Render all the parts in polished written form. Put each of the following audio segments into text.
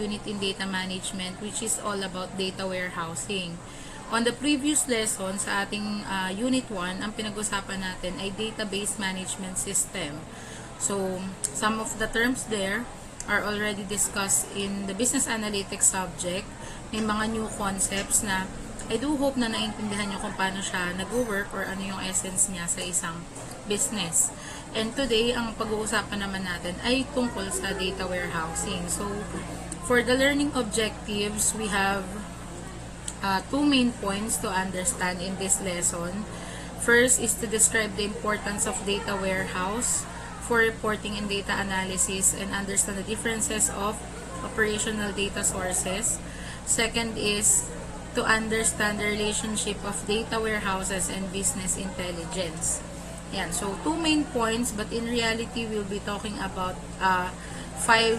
unit in data management, which is all about data warehousing. On the previous lesson sa ating Unit 1, ang pinag-usapan natin ay database management system. So, some of the terms there are already discussed in the business analytics subject. May mga new concepts na I do hope na naintindihan nyo kung paano siya nag-work or ano yung essence niya sa isang business. And today, ang pag-uusapan naman natin ay tungkol sa data warehousing. So, for the learning objectives, we have two main points to understand in this lesson. First is to describe the importance of data warehouse for reporting and data analysis and understand the differences of operational data sources. Second is to understand the relationship of data warehouses and business intelligence. Yan. So, two main points, but in reality, we'll be talking about five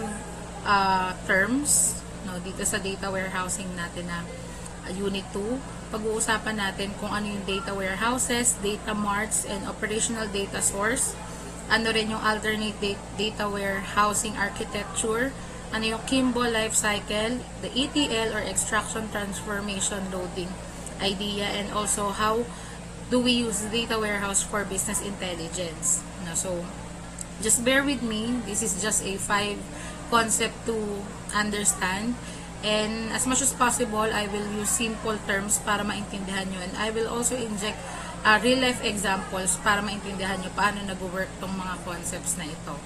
terms dito sa data warehousing natin na Unit 2. Pag-uusapan natin kung ano yung data warehouses, data marts, and operational data source. Ano rin yung alternate data warehousing architecture. Ano yung Kimball life cycle, the ETL or extraction transformation loading idea, and also how do we use data warehouse for business intelligence. So, just bear with me. This is just a 5 concept to understand. And as much as possible, I will use simple terms para maintindihan nyo. And I will also inject real-life examples para maintindihan nyo paano nag-work tong mga concepts na ito.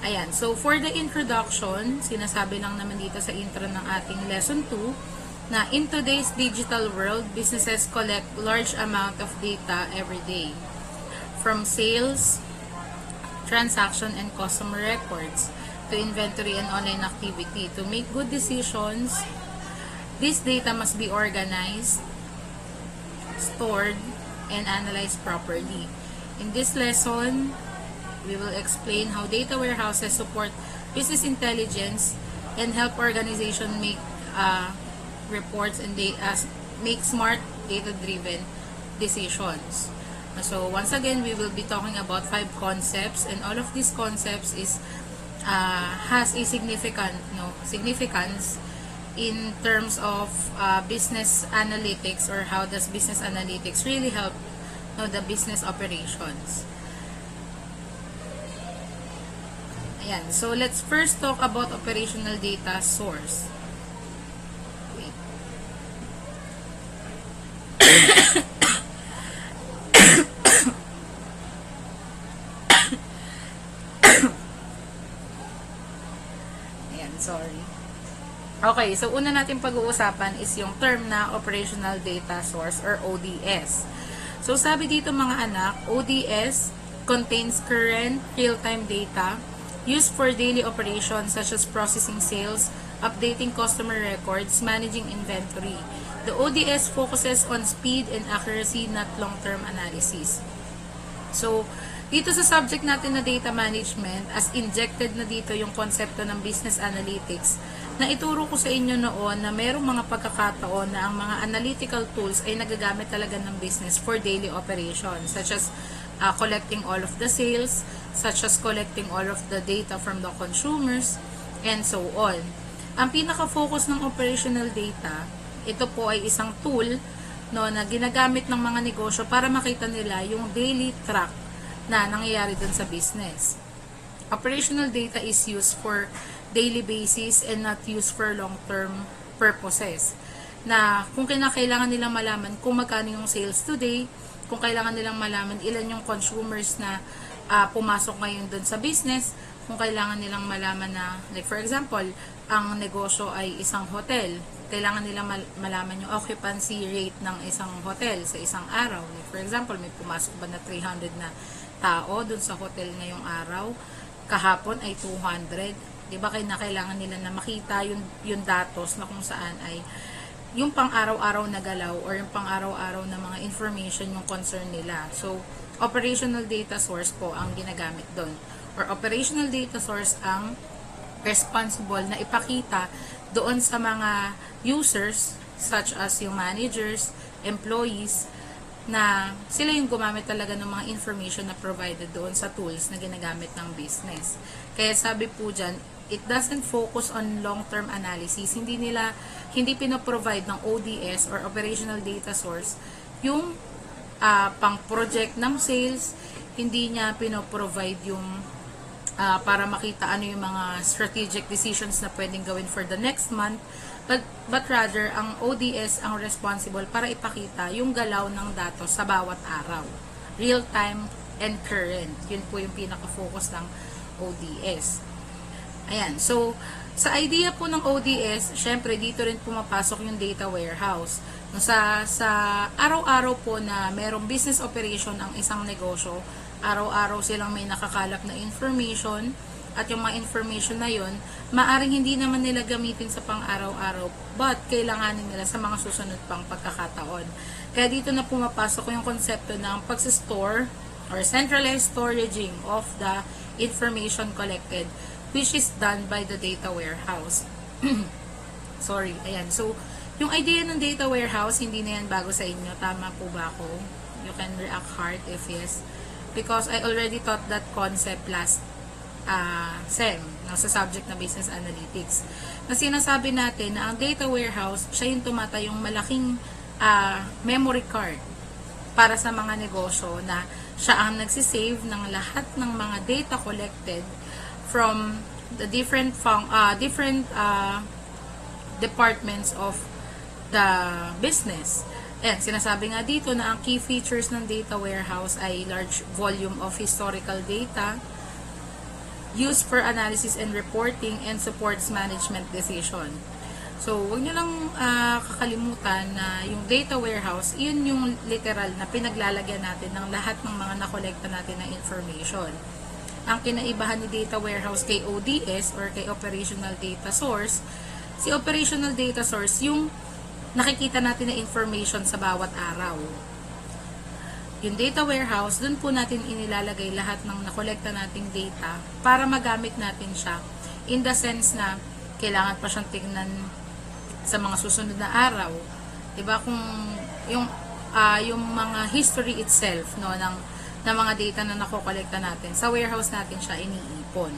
Ayan. So, for the introduction, sinasabi lang naman dito sa intro ng ating lesson 2 na in today's digital world, businesses collect large amount of data every day. From sales, transaction, and customer records, to inventory and online activity. To make good decisions, this data must be organized, stored, and analyzed properly. In this lesson, we will explain how data warehouses support business intelligence and help organizations make reports and make smart data-driven decisions. So once again, we will be talking about 5 concepts, and all of these concepts has a significance in terms of business analytics, or how does business analytics really help the business operations. Ayan. So, let's first talk about operational data source. Wait. Ayan, sorry. Okay, so una natin pag-uusapan is yung term na operational data source or ODS. So, sabi dito mga anak, ODS contains current real-time data used for daily operations such as processing sales, updating customer records, managing inventory. The ODS focuses on speed and accuracy, not long-term analysis. So, dito sa subject natin na data management, as injected na dito yung konsepto ng business analytics, na ituro ko sa inyo noon na mayroong mga pagkakataon na ang mga analytical tools ay nagagamit talaga ng business for daily operations, such as collecting all of the sales, such as collecting all of the data from the consumers, and so on. Ang pinaka-focus ng operational data, ito po ay isang tool na ginagamit ng mga negosyo para makita nila yung daily track na nangyayari dun sa business. Operational data is used for daily basis and not used for long-term purposes. Na kung kailangan nilang malaman kung magkano yung sales today, kung kailangan nilang malaman ilan yung consumers na pumasok ngayon dun sa business, kung kailangan nilang malaman na, like for example, ang negosyo ay isang hotel, kailangan nilang malaman yung occupancy rate ng isang hotel sa isang araw. Like for example, may pumasok ba na 300 na tao dun sa hotel ngayong araw, kahapon ay 200. Diba kailangan nila na makita yung datos na kung saan ay yung pang-araw-araw na galaw or yung pang-araw-araw na mga information yung concern nila. So, operational data source po ang ginagamit doon. Or operational data source ang responsible na ipakita doon sa mga users such as yung managers, employees, na sila yung gumamit talaga ng mga information na provided doon sa tools na ginagamit ng business. Kaya sabi po dyan, it doesn't focus on long-term analysis. Hindi pinoprovide ng ODS or operational data source yung pang-project ng sales, hindi niya pinoprovide yung para makita ano yung mga strategic decisions na pwedeng gawin for the next month, but rather, ang ODS ang responsible para ipakita yung galaw ng datos sa bawat araw. Real time and current. Yun po yung pinaka-focus ng ODS. Ayan. So, sa idea po ng ODS, syempre dito rin pumapasok yung data warehouse. Sa araw-araw po na merong business operation ang isang negosyo, araw-araw silang may nakakalap na information, at yung mga information na yun, maaring hindi naman nila gamitin sa pang-araw-araw, but kailanganin nila sa mga susunod pang pagkakataon. Kaya dito na pumapasok yung konsepto ng pag-store or centralized storaging of the information collected, which is done by the data warehouse. Sorry, ayan. So, yung idea ng data warehouse, hindi na yan bago sa inyo. Tama po ba ako? You can react hard if yes. Because I already taught that concept last SEM, no, sa subject na business analytics. Na sinasabi natin na ang data warehouse, siya yung tumatayong malaking memory card para sa mga negosyo na siya ang nagsisave ng lahat ng mga data collected from the different departments of the business. And sinasabi nga dito na ang key features ng data warehouse ay large volume of historical data used for analysis and reporting and supports management decision. So, huwag nyo lang kakalimutan na yung data warehouse, yun yung literal na pinaglalagyan natin ng lahat ng mga nakolekta natin na information. Ang kinaibahan ni data warehouse kay ODS or kay operational data source, si operational data source yung nakikita natin na information sa bawat araw. Yung data warehouse, dun po natin inilalagay lahat ng nakolekta nating data para magamit natin siya in the sense na kailangan pa siyang tingnan sa mga susunod na araw. Diba? Kung yung mga history itself, no, ng mga data na nakokolekta natin, sa warehouse natin siya iniipon.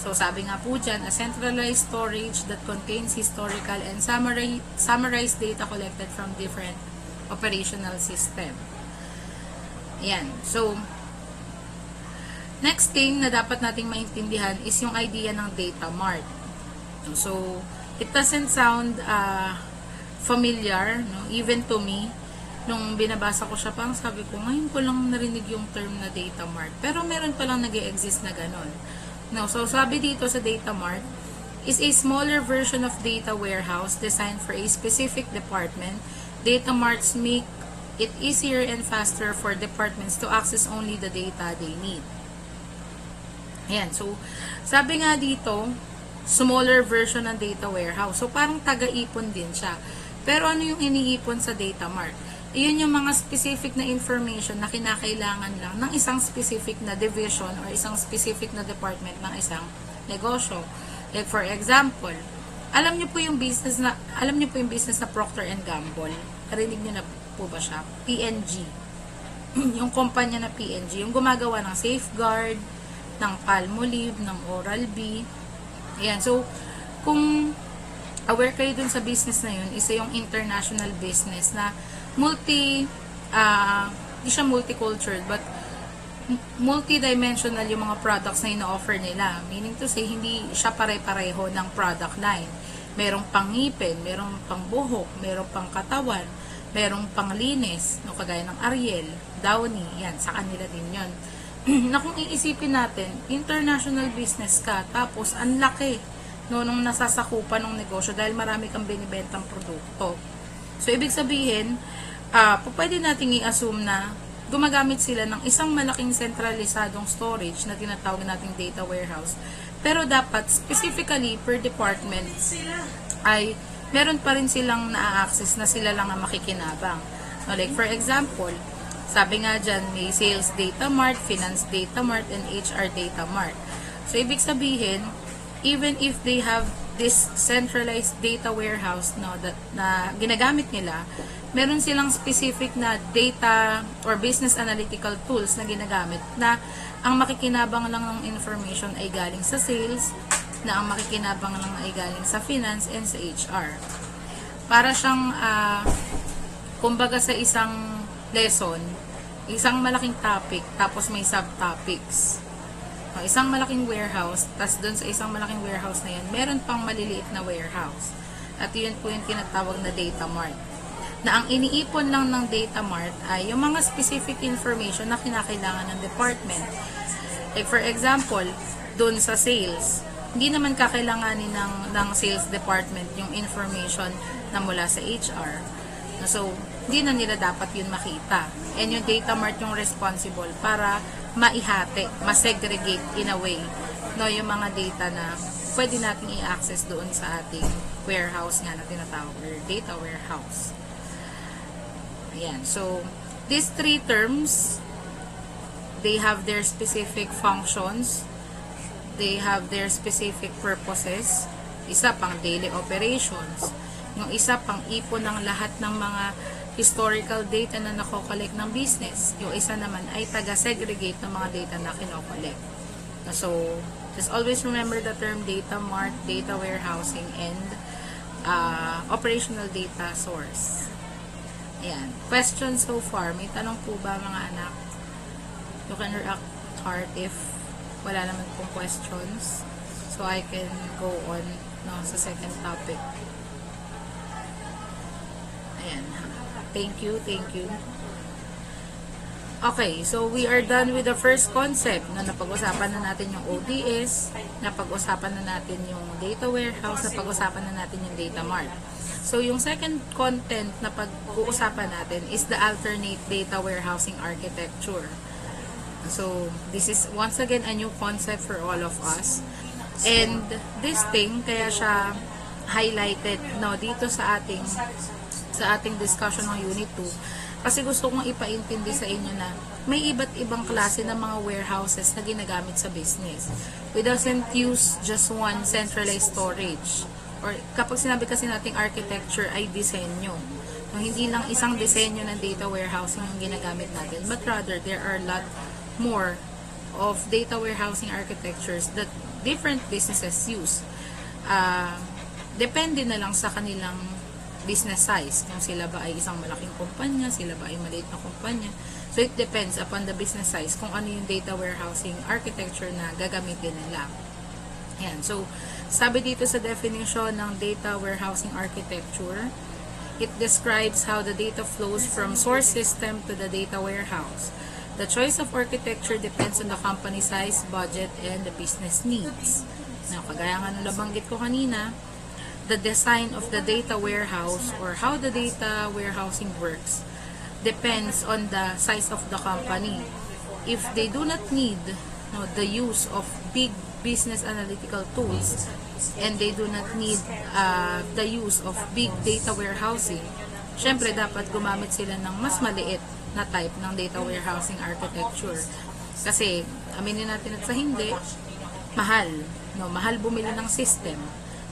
So, sabi nga po dyan, a centralized storage that contains historical and summarized data collected from different operational system. Ayan. So, next thing na dapat nating maintindihan is yung idea ng data mart. So, it doesn't sound familiar, no, even to me. Nung binabasa ko siya, parang sabi ko, ngayon ko lang narinig yung term na data mart. Pero meron palang nag-e-exist na ganon. No, so sabi dito sa data mart is a smaller version of data warehouse designed for a specific department. Data marts make it easier and faster for departments to access only the data they need. Ayan, so sabi nga dito, smaller version ng data warehouse. So parang taga-ipon din siya. Pero ano yung iniipon sa data mart? Iyon yung mga specific na information na kinakailangan lang ng isang specific na division or isang specific na department ng isang negosyo. Like for example, alam niyo po yung business na Procter & Gamble. Narinig niyo na po ba siya? P&G. Yung kumpanya na P&G, yung gumagawa ng Safeguard, ng Palmolive, ng Oral-B. Ayan, so kung aware kayo dun sa business na yun, isa yung international business na hindi siya multicultural, but multidimensional yung mga products na ino-offer nila. Meaning to say, hindi siya pare-pareho ng product line. Merong pang-ngipin, merong pang-buhok, merong pang-katawan, merong pang-linis, no, kagaya ng Ariel, Downy, yan, sa kanila din yun. Na kung iisipin natin, international business ka, tapos ang laki, no, nung nasasakupan ng negosyo dahil marami kang binibentang produkto. So, ibig sabihin, pwede nating i-assume na gumagamit sila ng isang malaking centralisadong storage na tinatawag nating data warehouse. Pero dapat, specifically per department, ay meron pa rin silang na-access na sila lang ang makikinabang. No, like, for example, sabi nga dyan, may sales data mart, finance data mart, and HR data mart. So, ibig sabihin, even if they have this centralized data warehouse, no, na ginagamit nila, meron silang specific na data or business analytical tools na ginagamit na ang makikinabang lang ng information ay galing sa sales, na ang makikinabang lang ay galing sa finance and sa HR. Para siyang, kumbaga sa isang lesson, isang malaking topic, tapos may subtopics. Isang malaking warehouse, tapos doon sa isang malaking warehouse na yan, meron pang maliliit na warehouse. At yun po yung tinatawag na data mart. Na ang iniipon lang ng data mart ay yung mga specific information na kinakailangan ng department. Like for example, doon sa sales, hindi naman kakailanganin ng sales department yung information na mula sa HR. So, hindi na nila dapat yun makita. And yung data mart yung responsible para maihati, masegregate in a way, no, yung mga data na pwede nating i-access doon sa ating warehouse nga na tinatawag, or data warehouse. Ayan. So, these three terms, they have their specific functions, they have their specific purposes. Isa pang daily operations, yung isa pang ipon ng lahat ng mga historical data na nakokollect ng business. Yung isa naman ay taga-segregate ng mga data na kinokollect. So, just always remember the term data mart, data warehousing, and operational data source. Ayan. Questions so far? May tanong po ba mga anak? You can react hard if wala naman pong questions. So, I can go on sa second topic. Ayan. Thank you. Okay, so we are done with the first concept na napag-usapan na natin yung ODS, napag-usapan na natin yung data warehouse, napag-usapan na natin yung data mart. So, yung second content na pag-uusapan natin is the alternate data warehousing architecture. So, this is once again a new concept for all of us. And this thing, kaya siya highlighted dito sa ating discussion ng Unit 2 kasi gusto kong ipaintindi sa inyo na may iba't ibang klase ng mga warehouses na ginagamit sa business. We doesn't use just one centralized storage. Or kapag sinabi kasi nating architecture ay disenyo. Hindi lang isang disenyo ng data warehousing yung ginagamit natin, but rather there are a lot more of data warehousing architectures that different businesses use. Depende na lang sa kanilang business size. Kung sila ba ay isang malaking kumpanya, sila ba ay maliit na kumpanya. So, it depends upon the business size kung ano yung data warehousing architecture na gagamitin nila. Ayan. So, sabi dito sa definition ng data warehousing architecture, it describes how the data flows from source system to the data warehouse. The choice of architecture depends on the company size, budget, and the business needs. Now, kagaya nga nung nabanggit ko kanina, the design of the data warehouse or how the data warehousing works depends on the size of the company. If they do not need the use of big business analytical tools and they do not need the use of big data warehousing, syempre dapat gumamit sila ng mas maliit na type ng data warehousing architecture. Kasi, aminin natin at sa hindi, mahal. Mahal bumili ng system.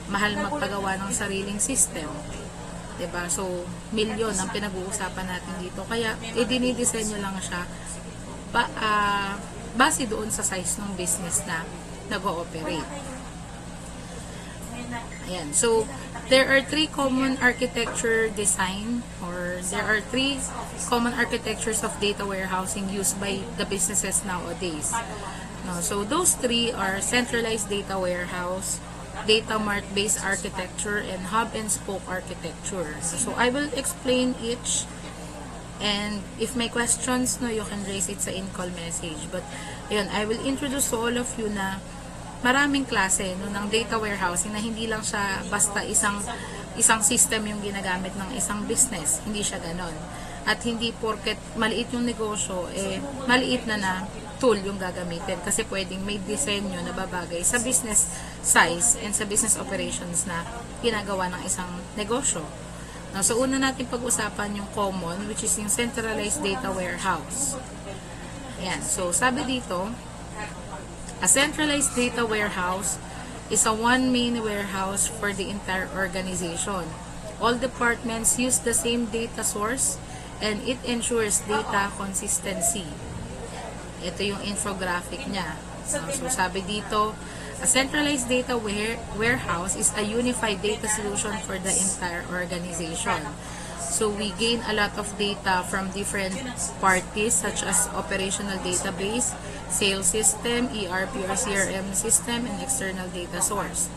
Mahal magpagawa ng sariling system. Diba? So, milyon ang pinag-uusapan natin dito. Kaya, dinidisenyo lang siya base doon sa size ng business na nag-ooperate. Ayan. So, there are three common architecture design or there are three common architectures of data warehousing used by the businesses nowadays. So, those three are centralized data warehouse, data mart-based architecture, and hub and spoke architecture. So, I will explain each, and if may questions, you can raise it sa in-call message. But, yun, I will introduce to all of you na maraming klase ng data warehousing na hindi lang siya basta isang system yung ginagamit ng isang business. Hindi siya ganon. At hindi porket maliit yung negosyo, maliit na tool yung gagamitin kasi pwedeng may disenyo na babagay sa business size and sa business operations na ginagawa ng isang negosyo. So, una natin pag-usapan yung common, which is yung centralized data warehouse. Ayan. So, sabi dito, a centralized data warehouse is a one main warehouse for the entire organization. All departments use the same data source and it ensures data consistency. Ito yung infographic niya. So, sabi dito, A centralized data warehouse is a unified data solution for the entire organization. So we gain a lot of data from different parties such as operational database, sales system, ERP or CRM system, and external data source.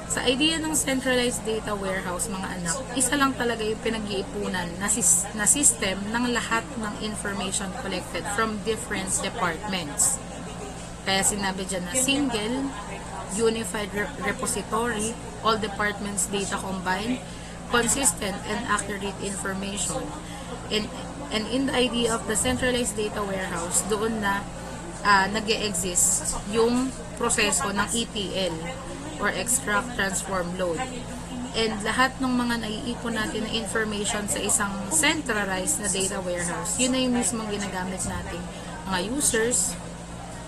Sa idea ng centralized data warehouse, mga anak, isa lang talaga yung pinag-iipunan na system ng lahat ng information collected from different departments. Kaya sinabi dyan na single, unified repository, all departments data combined, consistent and accurate information. And in the idea of the centralized data warehouse, doon na nag-e-exist yung proseso ng ETL or extract, transform, load. And lahat ng mga naiipon natin na information sa isang centralized na data warehouse, yun na yung mismong ginagamit natin mga users,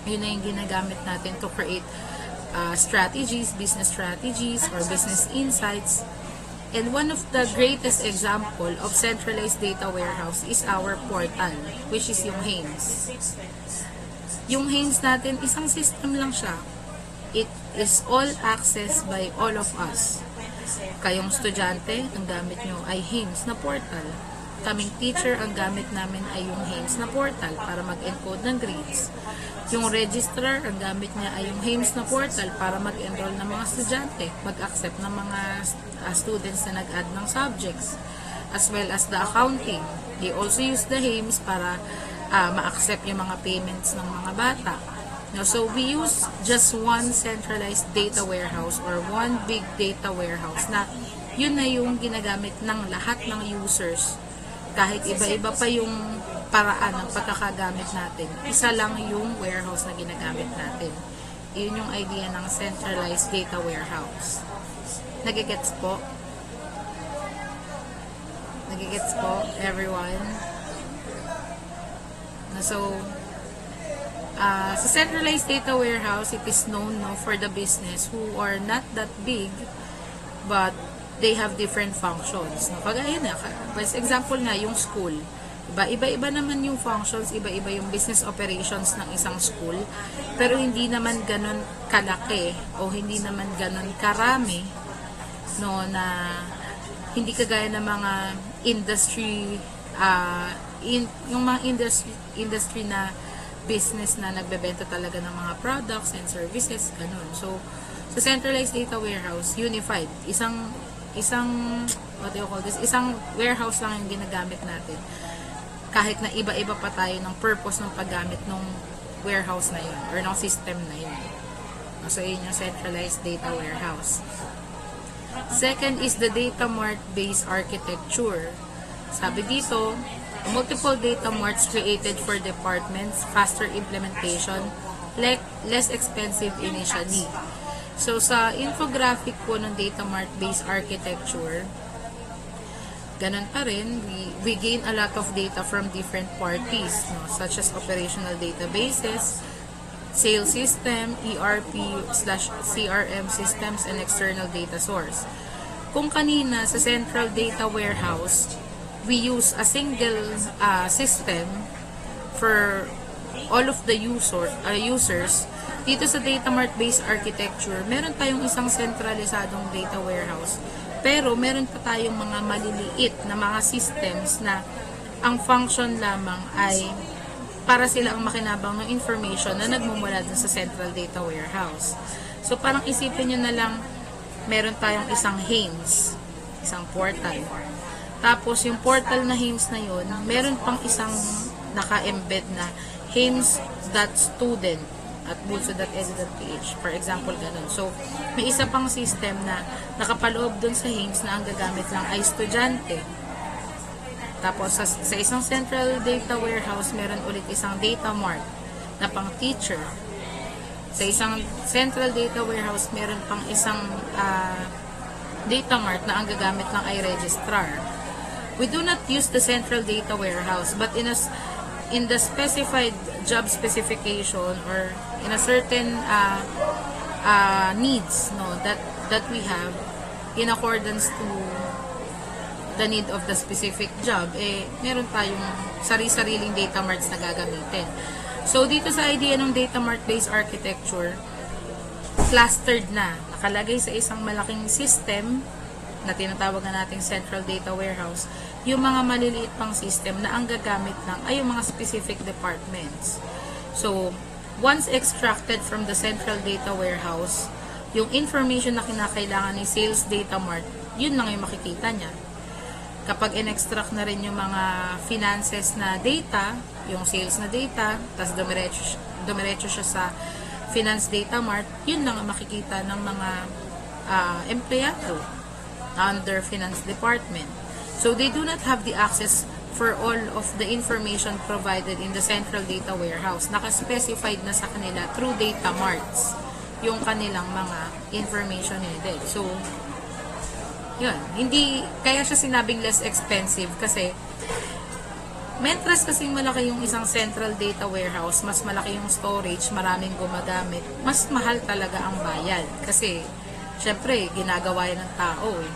yun na yung ginagamit natin to create strategies, business strategies, or business insights. And one of the greatest example of centralized data warehouse is our portal, which is yung HAMES. Yung HAMES natin, isang system lang siya. It is all accessed by all of us. Kayong estudyante, ang gamit nyo ay HAMES na portal. Kaming teacher, ang gamit namin ay yung HAMES na portal para mag-encode ng grades. Yung registrar, ang gamit niya ay yung HAMES na portal para mag-enroll ng mga estudyante, mag-accept ng mga students na nag-add ng subjects, as well as the accounting. They also use the HAMES para ma-accept yung mga payments ng mga bata. So we use just one centralized data warehouse or one big data warehouse na yun na yung ginagamit ng lahat ng users. Kahit iba-iba pa yung paraan ng pagkakagamit natin, isa lang yung warehouse na ginagamit natin. Yun yung idea ng centralized data warehouse. Nagigets po? Nagigets po, everyone? So, sa centralized data warehouse, it is known for the business who are not that big, but they have different functions. Pag ayun na, for example nga, yung school. Iba-iba naman yung functions, iba-iba yung business operations ng isang school, pero hindi naman ganun kalaki o hindi naman ganun karami, no, na hindi kagaya ng mga industry, yung mga industry na business na nagbebenta talaga ng mga products and services, ganun. So, sa centralized data warehouse, unified, isang what do you call this, isang warehouse lang yung ginagamit natin. Kahit na iba-iba pa tayo ng purpose ng paggamit ng warehouse na yun or ng system na yun. So, yun yung centralized data warehouse. Second is the data mart-based architecture. Sabi dito, multiple data marts created for departments, faster implementation, less expensive initially. So, sa infographic po ng data mart-based architecture, ganun pa rin, we gain a lot of data from different parties, no, such as operational databases, sales system, ERP/CRM systems, and external data source. Kung kanina sa central data warehouse, we use a single system for all of the users. Dito sa data mart-based architecture, meron tayong isang centralisadong data warehouse. Pero meron pa tayong mga maliliit na mga systems na ang function lamang ay para sila ang makinabang ng information na nagmumula dun sa central data warehouse. So parang isipin nyo na lang, meron tayong isang HAMES, isang portal. Tapos yung portal na HAMES na yun, meron pang isang naka-embed na HAMES.student at bulso.edu.ph, for example, ganun. So, may isa pang system na nakapaloob dun sa HAMES na ang gagamit lang ay estudyante. Tapos, sa isang central data warehouse, meron ulit isang data mart na pang teacher. Sa isang central data warehouse, meron pang isang data mart na ang gagamit lang ay registrar. We do not use the central data warehouse, but in the specified job specification or in a certain needs, no, that we have in accordance to the need of the specific job, meron tayong sari-sariling data marts na gagamitin. So dito sa idea ng data mart based architecture, clustered na, nakalagay sa isang malaking system na tinatawag na nating central data warehouse, yung mga maliliit pang system na ang gagamit lang ay yung mga specific departments. So, once extracted from the central data warehouse, yung information na kinakailangan ni Sales Data Mart, yun lang yung makikita niya. Kapag in-extract na rin yung mga finances na data, yung sales na data, tapos dumiretso siya sa Finance Data Mart, yun lang ang makikita ng mga empleyado under Finance Department. So, they do not have the access for all of the information provided in the Central Data Warehouse. Naka-specified na sa kanila through Data Marts yung kanilang mga information needed. So, yun. Hindi, kaya siya sinabing less expensive kasi mentras kasing malaki yung isang central data warehouse, mas malaki yung storage, maraming gumagamit, mas mahal talaga ang bayad. Kasi, syempre, ginagawa yan ng tao eh.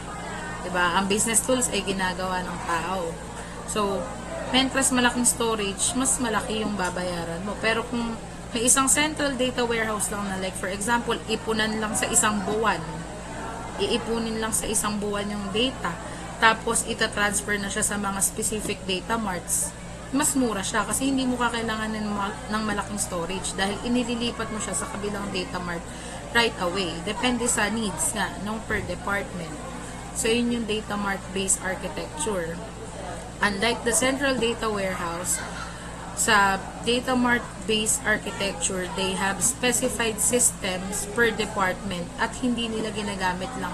Diba? Ang business tools ay ginagawa ng tao. So, mentras malaking storage, mas malaki yung babayaran mo. Pero kung may isang central data warehouse lang na like, for example, ipunan lang sa isang buwan, iipunin lang sa isang buwan yung data, tapos itatransfer na siya sa mga specific data marts, mas mura siya kasi hindi mo kakailangan ng malaking storage dahil inililipat mo siya sa kabilang data mart right away. Depende sa needs nga ng per department. So, yun yung data mart-based architecture. Unlike the central data warehouse, sa data mart-based architecture, they have specified systems per department at hindi nila ginagamit lang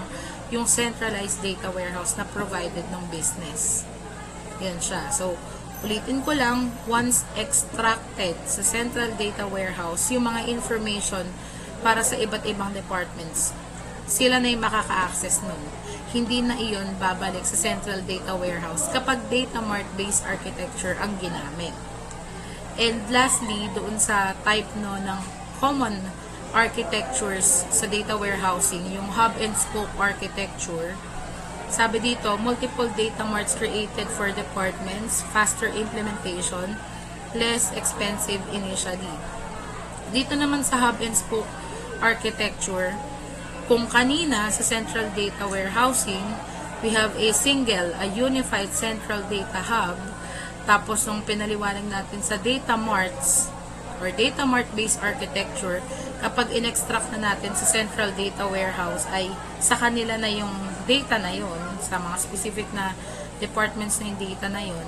yung centralized data warehouse na provided ng business. Yan siya. So, ulitin ko lang, once extracted sa central data warehouse, yung mga information para sa iba't ibang departments, sila na yung makaka-access nun. Hindi na iyon babalik sa central data warehouse kapag data mart-based architecture ang ginamit. And lastly, doon sa type ng common architectures sa data warehousing, yung hub and spoke architecture, sabi dito, multiple data marts created for departments, faster implementation, less expensive initially. Dito naman sa hub and spoke architecture, kung kanina sa central data warehousing, we have a unified central data hub. Tapos, nung pinaliwanag natin sa data marts or data mart-based architecture, kapag in-extract na natin sa central data warehouse, ay sa kanila na yung data na yon, sa mga specific na departments na yung data na yon.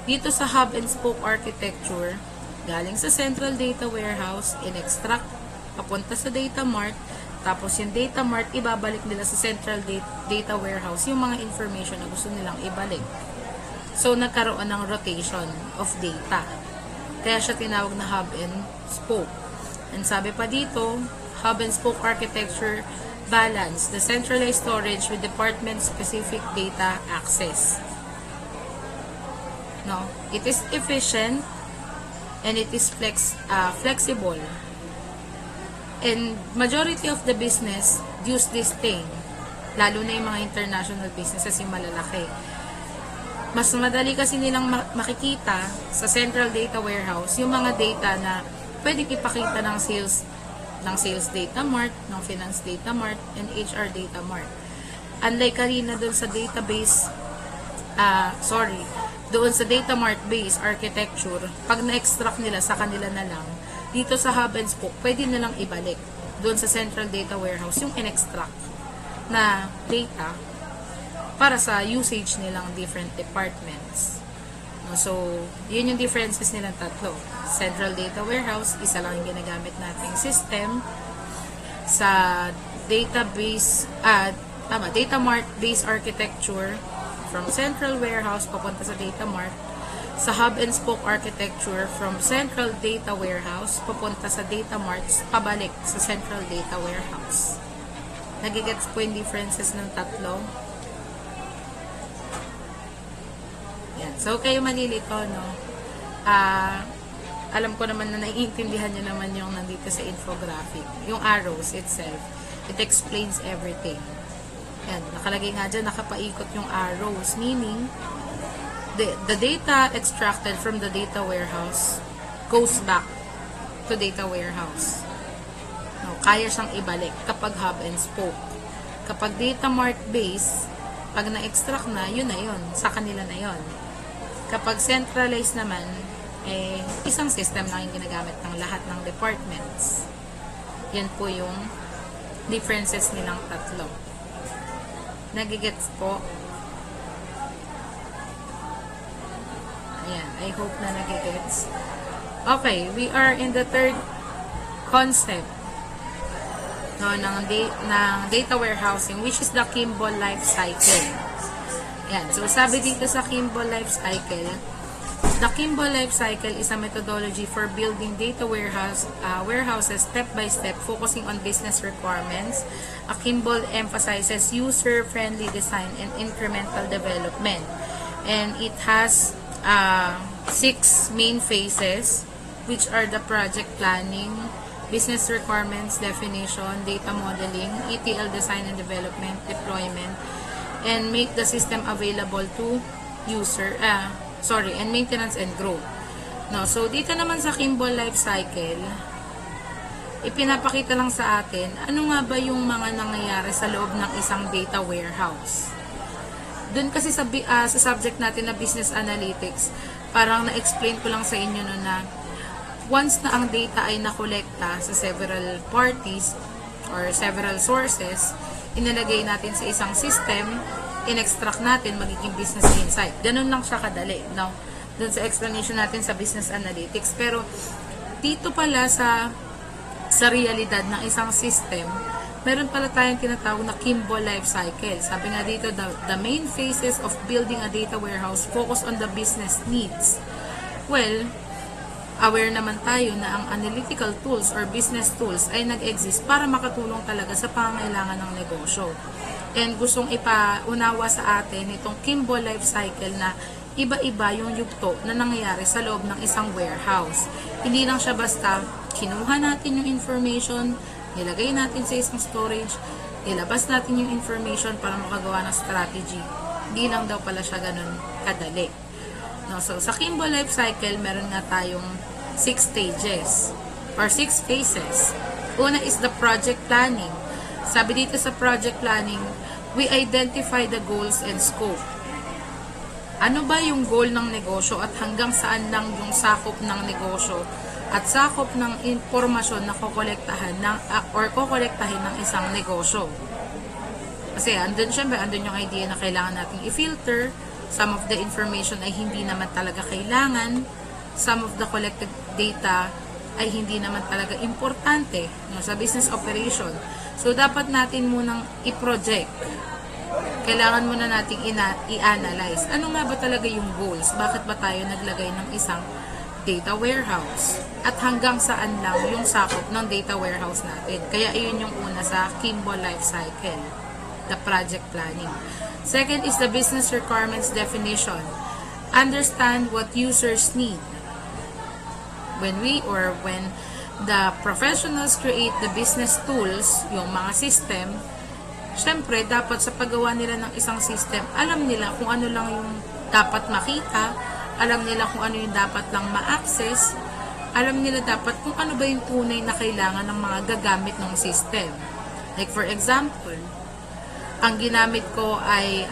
Dito sa hub and spoke architecture, galing sa central data warehouse, in-extract, papunta sa data mart, tapos yung data mart, ibabalik nila sa central data warehouse yung mga information na gusto nilang ibalik. So, nagkaroon ng rotation of data. Kaya siya tinawag na hub and spoke. And sabi pa dito, hub and spoke architecture balance the centralized storage with department-specific data access. No? It is efficient and it is flexible. And majority of the business use this thing. Lalo na yung mga international businesses, yung malalaki. Mas madali kasi nilang makikita sa central data warehouse yung mga data na pwedeng ipakita ng sales data mart, ng finance data mart, and HR data mart. Unlike kanina doon sa database, doon sa data mart based architecture, pag na-extract nila sa kanila na lang, dito sa hub and spoke, pwede nilang ibalik doon sa central data warehouse yung in-extract na data para sa usage nilang different departments. So, yun yung differences nilang tatlo. Central Data Warehouse, isa lang yung ginagamit nating system. Sa database, Data Mart-based architecture, from Central Warehouse papunta sa Data Mart. Sa Hub and Spoke architecture, from Central Data Warehouse papunta sa Data Marts, pabalik sa Central Data Warehouse. Nagigets po yung differences ng tatlo. So, kayo malilito, no? Alam ko naman na naiintindihan nyo naman yung nandito sa infographic. Yung arrows itself. It explains everything. Yan. Nakalagay nga dyan, nakapaikot yung arrows. Meaning, the data extracted from the data warehouse goes back to data warehouse. No, kaya siyang ibalik kapag hub and spoke. Kapag data mart base, pag na-extract na, yun na yun. Sa kanila na yun. Kapag centralized naman, isang system lang yung ginagamit ng lahat ng departments. Yan po yung differences nilang tatlo. Nagigets po? Ayan, I hope na nagigets. Okay, we are in the third concept ng data warehousing, which is the Kimball life cycle. Yan. So, sabi dito sa Kimball life cycle, the Kimball life cycle is a methodology for building data warehouses step by step, focusing on business requirements. Kimball emphasizes user-friendly design and incremental development. And it has 6 main phases, which are the project planning, business requirements definition, data modeling, ETL design and development, deployment, and make the system available to and maintenance and growth. No, so dito naman sa Kimball life cycle, ipinapakita lang sa atin ano nga ba yung mga nangyayari sa loob ng isang data warehouse. Doon kasi sa subject natin na business analytics, parang na-explain ko lang sa inyo no na once na ang data ay nakolekta sa several parties or several sources, inalagay natin sa isang system, in-extract natin, magiging business insight. Ganun lang siya kadali. Now, dun sa explanation natin sa business analytics. Pero, dito pala sa realidad ng isang system, meron pala tayong tinatawag na Kimball life cycle. Sabi nga dito, the main phases of building a data warehouse focus on the business needs. Well, aware naman tayo na ang analytical tools or business tools ay nag-exist para makatulong talaga sa pangangailangan ng negosyo. And gustong ipaunawa sa atin itong Kimball life cycle na iba-iba yung yugto na nangyayari sa loob ng isang warehouse. Hindi lang siya basta kinuha natin yung information, nilagay natin sa isang storage, nilabas natin yung information para makagawa ng strategy. Hindi lang daw pala siya ganun kadali. No, so, sa Kimball life cycle, meron nga tayong 6 stages or 6 phases. Una is the project planning. Sabi dito sa project planning, we identify the goals and scope. Ano ba yung goal ng negosyo at hanggang saan lang yung sakop ng negosyo at sakop ng impormasyon na kokolektahin ng isang negosyo. Kasi andun yung idea na kailangan nating i-filter. Some of the information ay hindi naman talaga kailangan. Some of the collected data ay hindi naman talaga importante sa business operation. So, dapat natin munang i-project. Kailangan muna nating i-analyze. Ano nga ba talaga yung goals? Bakit ba tayo naglagay ng isang data warehouse? At hanggang saan lang yung sakop ng data warehouse natin? Kaya iyon yung una sa Kimball life cycle, the project planning. Second is the business requirements definition. Understand what users need. When the professionals create the business tools, yung mga system, syempre, dapat sa paggawa nila ng isang system, alam nila kung ano lang yung dapat makita, alam nila kung ano yung dapat lang ma-access, alam nila dapat kung ano ba yung tunay na kailangan ng mga gagamit ng system. Like for example, ang ginamit ko ay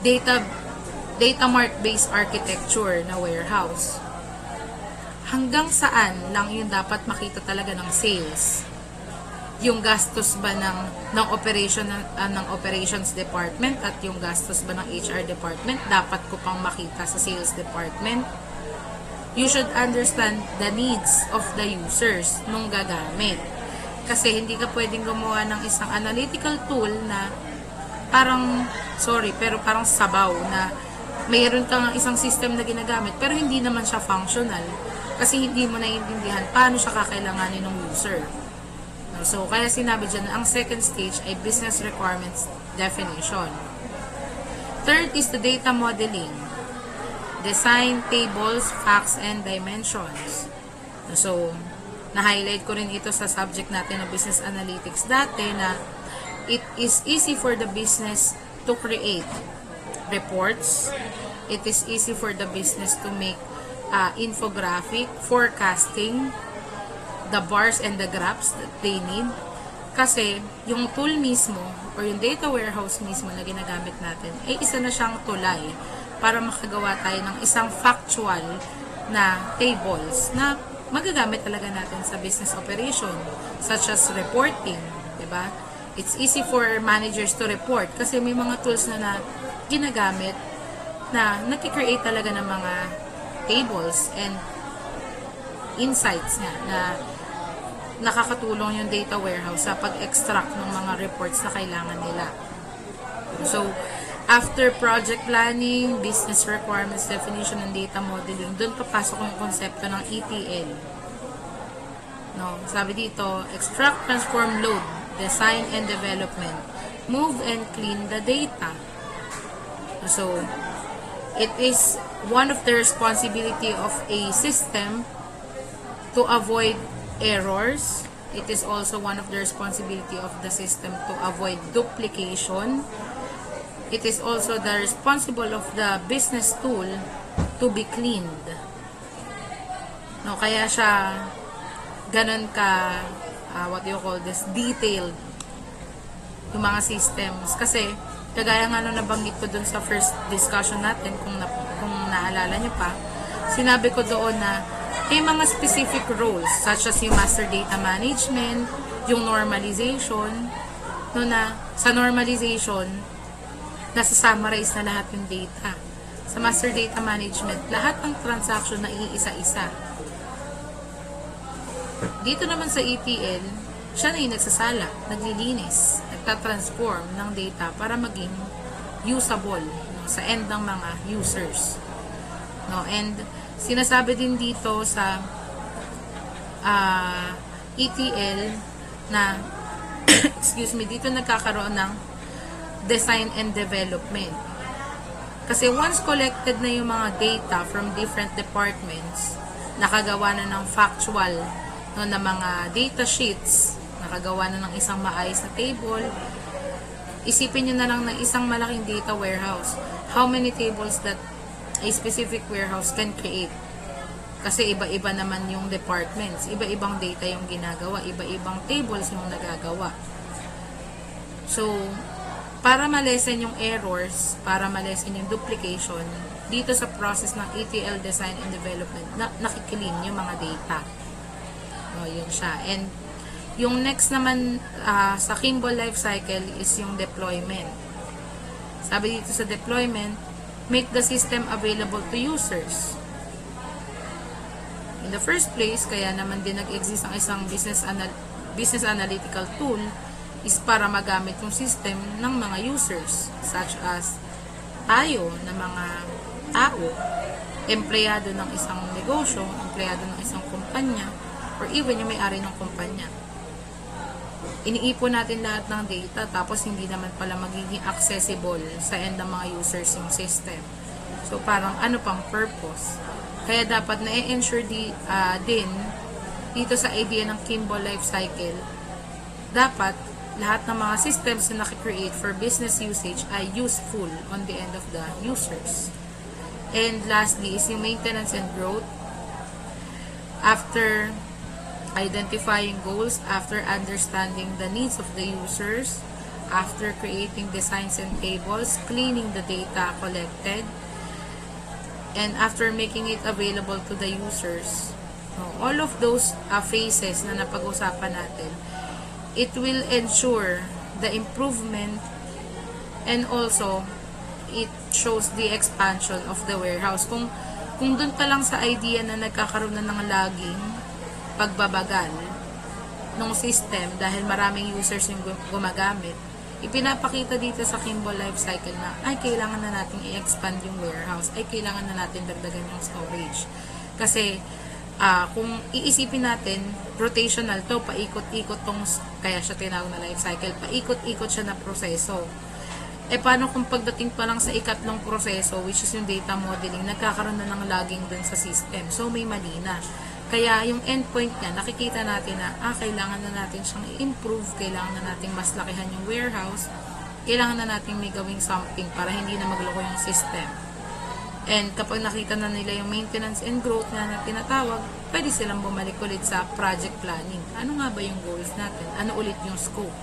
data mart based architecture na warehouse. Hanggang saan lang yung dapat makita talaga ng sales? Yung gastos ba ng operations department at yung gastos ba ng HR department dapat ko pang makita sa sales department? You should understand the needs of the users nung gagamit. Kasi hindi ka pwedeng gumawa ng isang analytical tool na parang sabaw na mayroon kang isang system na ginagamit pero hindi naman siya functional kasi hindi mo naiintindihan paano siya kakailanganin ng user. So, kaya sinabi dyan na ang second stage ay business requirements definition. Third is the data modeling. Design tables, facts, and dimensions. So, na-highlight ko rin ito sa subject natin na business analytics dati na it is easy for the business to create reports. It is easy for the business to make infographic, forecasting, the bars and the graphs that they need. Kasi yung tool mismo or yung data warehouse mismo na ginagamit natin ay isa na siyang tulay para makagawa tayo ng isang factual na tables na magagamit talaga natin sa business operation, such as reporting, diba? It's easy for managers to report kasi may mga tools na ginagamit na nag-create talaga ng mga tables and insights nga na nakakatulong yung data warehouse sa pag-extract ng mga reports na kailangan nila. So, after project planning, business requirements definition, and data modeling, doon papasok yung konsepto ng ETL. No, sabi dito, extract, transform, load, design and development, move and clean the data. So, it is one of the responsibility of a system to avoid errors. It is also one of the responsibility of the system to avoid duplication. It is also the responsible of the business tool to be cleaned. No, kaya siya ganun ka what do you call this, detailed yung mga systems. Kasi kagaya nga nung nabanggit ko dun sa first discussion natin, kung naalala nyo pa, sinabi ko doon na may mga specific roles such as yung master data management, yung normalization, no, na sa normalization nasa-summarize na lahat yung data. Sa master data management, lahat ng transaction na iisa-isa. Dito naman sa ETL, siya na yung nagsasala, naglilinis, nagtatransform ng data para maging usable, no, sa end ng mga users. No, and sinasabi din dito sa ETL na excuse me, dito nagkakaroon ng design and development. Kasi once collected na yung mga data from different departments, nakagawa na ng factual, no, na mga data sheets, nakagawa na ng isang maayos na table, isipin nyo na lang ng isang malaking data warehouse. How many tables that a specific warehouse can create? Kasi iba-iba naman yung departments, iba-ibang data yung ginagawa, iba-ibang tables yung nagagawa. So, para malesen yung errors, para malesen yung duplication, dito sa process ng ETL design and development, nakikilin yung mga data. O, yun siya. And yung next naman sa Kimball lifecycle is yung deployment. Sabi dito sa deployment, make the system available to users. In the first place, kaya naman din nag-exist ang isang business analytical tool is para magamit yung system ng mga users, such as tayo na mga tao, empleyado ng isang negosyo, empleyado ng isang kumpanya, or even yung may-ari ng kumpanya. Iniipon natin lahat ng data tapos hindi naman pala magiging accessible sa end ng mga users yung system. So parang ano pang purpose? Kaya dapat na-ensure din dito sa idea ng Kimball lifecycle, dapat lahat ng mga systems na naki-create for business usage ay useful on the end of the users. And lastly is yung maintenance and growth. After identifying goals, after understanding the needs of the users, after creating designs and tables, cleaning the data collected, and after making it available to the users, all of those phases na napag-usapan natin, it will ensure the improvement and also it shows the expansion of the warehouse. Kung dun pa lang sa idea na nagkakaroon na ng lagging, pagbabagal ng system dahil maraming users yung gumagamit, ipinapakita dito sa Kimball lifecycle na ay kailangan na natin i-expand yung warehouse, ay kailangan na natin dagdagan yung storage. Kasi kung iisipin natin, rotational to, paikot-ikot tong, kaya siya tinawag na life cycle, paikot-ikot siya na proseso. E paano kung pagdating pa lang sa ikatlong proseso, which is yung data modeling, nagkakaroon na ng lagging dun sa system. So may mali na. Kaya yung endpoint niya, nakikita natin na kailangan na natin siyang i-improve, kailangan na natin mas lakihan yung warehouse, kailangan na natin may gawing something para hindi na magloko yung system. And kapag nakita na nila yung maintenance and growth na tinatawag, pwede silang bumalik ulit sa project planning. Ano nga ba yung goals natin? Ano ulit yung scope?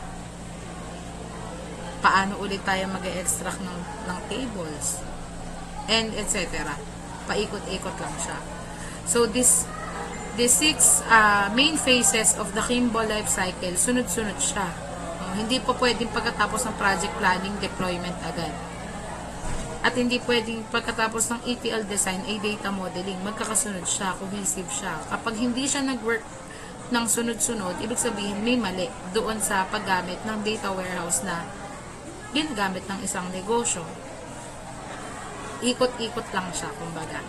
Paano ulit tayo mag-extract ng tables? And etc. Paikot-ikot lang siya. So, the 6 main phases of the Kimball life cycle, sunod-sunod siya. Hindi po pwedeng pagkatapos ng project planning, deployment agad. At hindi pwedeng pagkatapos ng ETL design ay data modeling. Magkakasunod siya, cohesive siya. Kapag hindi siya nag-work ng sunod-sunod, ibig sabihin may mali doon sa paggamit ng data warehouse na ginagamit ng isang negosyo. Ikot-ikot lang siya, kumbaga.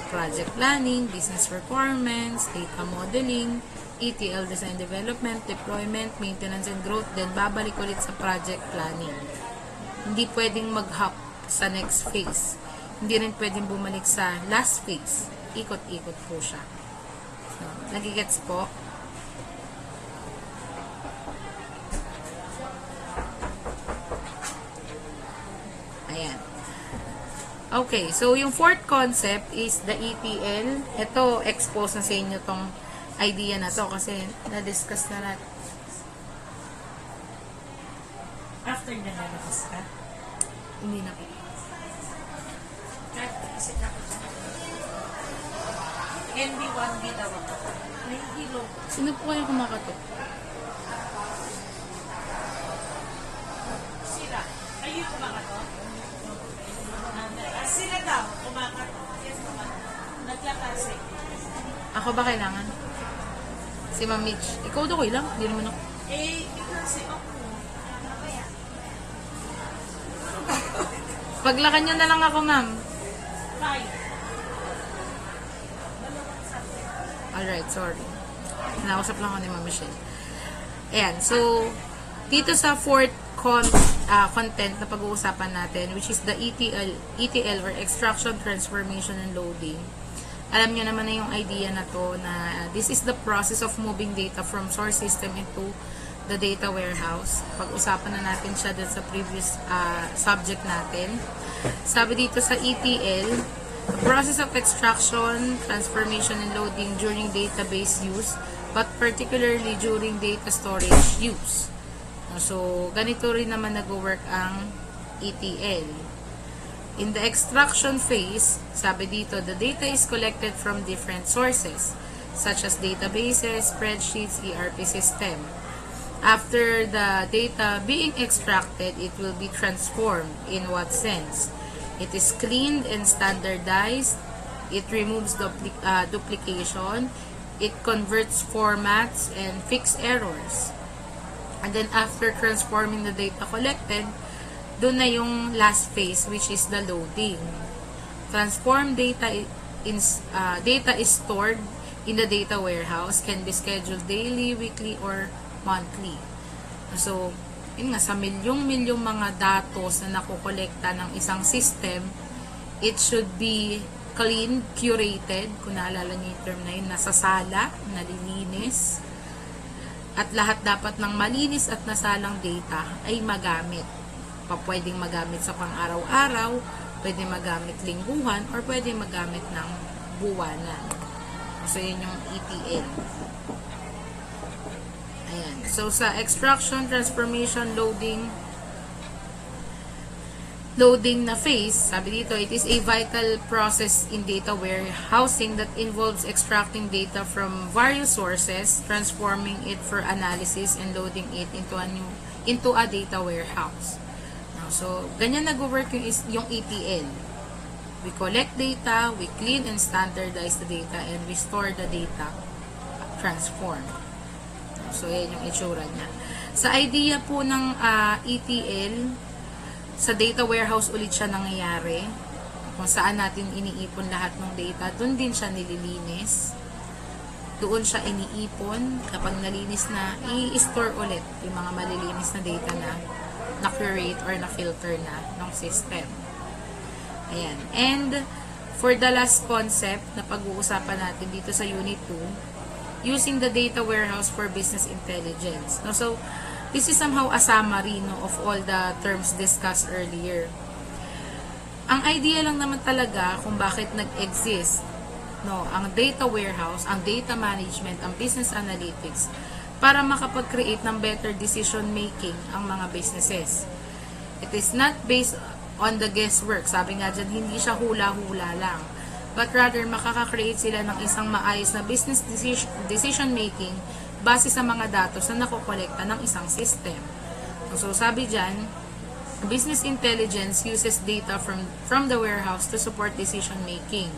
Project planning, business requirements, data modeling, ETL design development, deployment, maintenance and growth, then babalik ulit sa project planning. Hindi pwedeng mag-hop sa next phase. Hindi rin pwedeng bumalik sa last phase. Ikot-ikot po siya. So, nagigets po? Ayan. Okay, so yung fourth concept is the ETL. Ito, expose na sa inyo tong idea na to kasi na-discuss na natin. After na nalabas ka? Hindi na po. Kahit isip na ko dyan. NB1B daw ako. May hilo. Sino po kayo kumakatok? Sila. Ayun kumakato. Sila daw kumakato. Yes naman. Nagkakasi. Ako ba kailangan? Si Ma'am Mitch. Ikaw daw lang. Hindi naman ako. Kasi ako. Paglakan nyo na lang ako, ma'am. Five. Alright, sorry. Nausap lang ako ni Ma'am Michelle. Ayan, so, dito sa fourth content na pag-uusapan natin, which is the ETL or Extraction, Transformation, and Loading. Alam nyo naman na yung idea na to na this is the process of moving data from source system into the data warehouse. Pag-usapan na natin siya dun sa previous subject natin. Sabi dito sa ETL, the process of extraction, transformation, and loading during database use, but particularly during data storage use. So, ganito rin naman nag-work ang ETL. In the extraction phase, sabi dito, the data is collected from different sources, such as databases, spreadsheets, ERP system. After the data being extracted, it will be transformed. In what sense? It is cleaned and standardized. It removes duplication. It converts formats and fixes errors. And then after transforming the data collected, doon na yung last phase, which is the loading. Transformed data is stored in the data warehouse, can be scheduled daily, weekly, or monthly. So, yun nga, sa milyong-milyong mga datos na nakukolekta ng isang system, it should be clean, curated, kung naalala niyo yung term na yun, nasasala, nalilinis, at lahat dapat ng malinis at nasalang data ay magamit. Pwedeng magamit sa pang-araw-araw, pwedeng magamit lingguhan, or pwedeng magamit ng buwanan. So, yun yung ETL. Ayan. So, sa extraction, transformation, loading na phase, sabi dito, it is a vital process in data warehousing that involves extracting data from various sources, transforming it for analysis, and loading it into a data warehouse. So, ganyan nag-work yung ETL. We collect data, we clean and standardize the data, and we store the data, transform. So, yan yung itsura niya. Sa idea po ng ETL, sa data warehouse ulit siya nangyayari. Kung saan natin iniipon lahat ng data, doon din siya nililinis. Doon siya iniipon. Kapag nalinis na, i-store ulit yung mga malilinis na data na curate or na-filter na ng system. Ayan. And, for the last concept na pag-uusapan natin dito sa Unit 2, using the data warehouse for business intelligence. No, so, this is somehow a summary of all the terms discussed earlier. Ang idea lang naman talaga kung bakit nag-exist ang data warehouse, ang data management, ang business analytics para makapag-create ng better decision making ang mga businesses. It is not based on the guesswork. Sabi nga dyan, hindi siya hula-hula lang. But rather, makaka-create sila ng isang maayos na business decision making base sa mga datos na nakokolekta ng isang system. So, sabi dyan, business intelligence uses data from the warehouse to support decision making.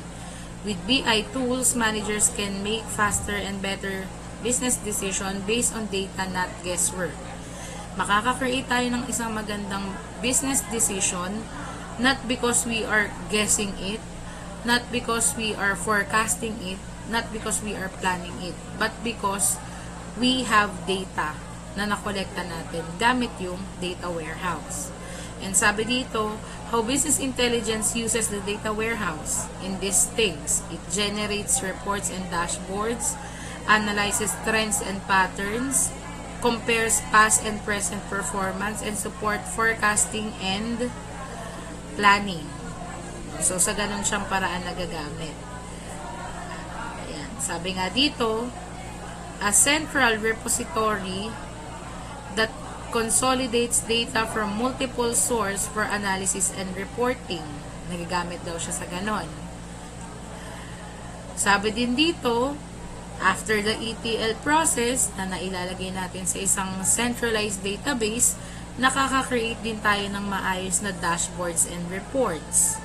With BI tools, managers can make faster and better business decision based on data, not guesswork. Makaka-create tayo ng isang magandang business decision not because we are guessing it, not because we are forecasting it, not because we are planning it, but because we have data na nakolekta natin gamit yung data warehouse. And sabi dito, how business intelligence uses the data warehouse in these things. It generates reports and dashboards, analyzes trends and patterns, compares past and present performance, and support forecasting and planning. So, sa ganun siyang paraan nagagamit. Ayan. Sabi nga dito, a central repository that consolidates data from multiple source for analysis and reporting. Nagagamit daw siya sa ganon. Sabi din dito, after the ETL process na nailalagay natin sa isang centralized database, nakaka-create din tayo ng maayos na dashboards and reports.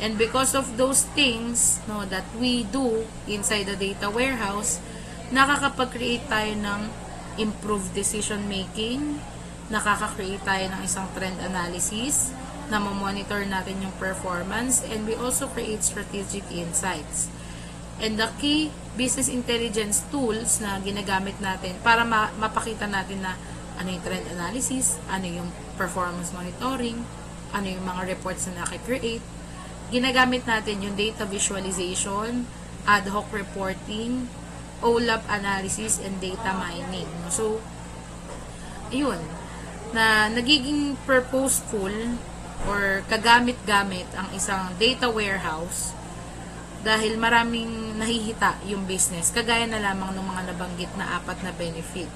And because of those things that we do inside the data warehouse, nakakapag-create tayo ng improved decision making, nakaka-create tayo ng isang trend analysis, na monitor natin yung performance, and we also create strategic insights. And the key business intelligence tools na ginagamit natin para mapakita natin na ano yung trend analysis, ano yung performance monitoring, ano yung mga reports na nakikreate. Ginagamit natin yung data visualization, ad hoc reporting, OLAP analysis, and data mining. So, ayun, na nagiging purposeful or kagamit-gamit ang isang data warehouse dahil maraming nahihita yung business, kagaya na lamang ng mga nabanggit na 4 na benefit.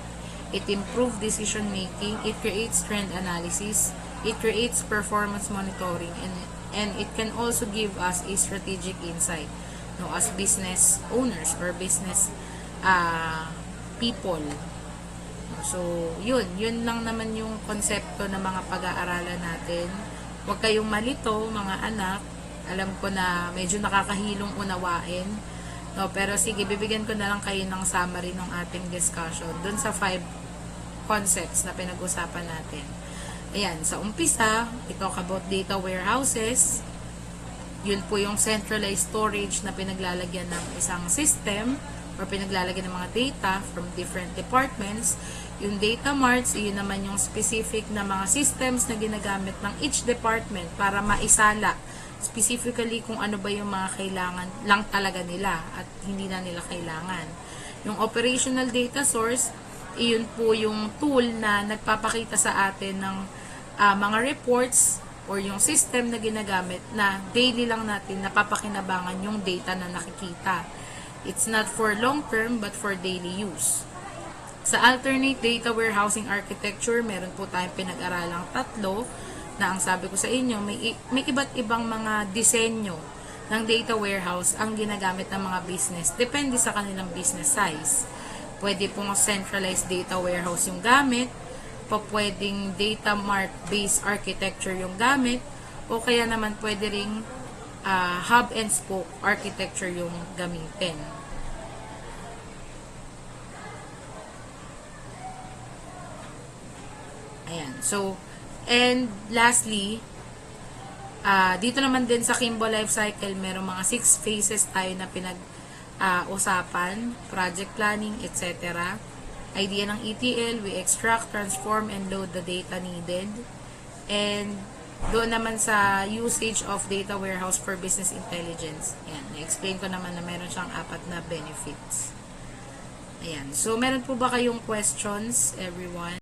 It improves decision making, it creates trend analysis, it creates performance monitoring, and it can also give us a strategic insight as business owners or business people. So, yun lang naman yung konsepto ng mga pag-aaralan natin. Huwag kayong malito, mga anak. Alam ko na medyo nakakahilong unawain. Pero sige, bibigyan ko na lang kayo ng summary ng ating discussion dun sa 5 concepts na pinag-usapan natin. Ayan, sa umpisa, we talk about data warehouses. Yun po yung centralized storage na pinaglalagyan ng isang system or pinaglalagyan ng mga data from different departments. Yung data marts, yun naman yung specific na mga systems na ginagamit ng each department para maisala specifically kung ano ba yung mga kailangan lang talaga nila at hindi na nila kailangan. Yung operational data source, iyon po yung tool na nagpapakita sa atin ng mga reports or yung system na ginagamit na daily lang natin napapakinabangan yung data na nakikita. It's not for long term but for daily use. Sa alternate data warehousing architecture, meron po tayong pinag-aralang 3 na ang sabi ko sa inyo, may iba't ibang mga disenyo ng data warehouse ang ginagamit ng mga business. Depende sa kanilang business size. Pwede pong centralized data warehouse yung gamit, pwedeng data mart based architecture yung gamit, o kaya naman pwede ring hub and spoke architecture yung gamitin. Ayan. So, and lastly, dito naman din sa Kimbo Life Cycle, merong mga 6 phases tayo na pinag-usapan, project planning, etc. Idea ng ETL, we extract, transform, and load the data needed. And doon naman sa usage of data warehouse for business intelligence. Ayan, na-explain ko naman na meron siyang 4 na benefits. Ayan. So, meron po ba kayong questions, everyone?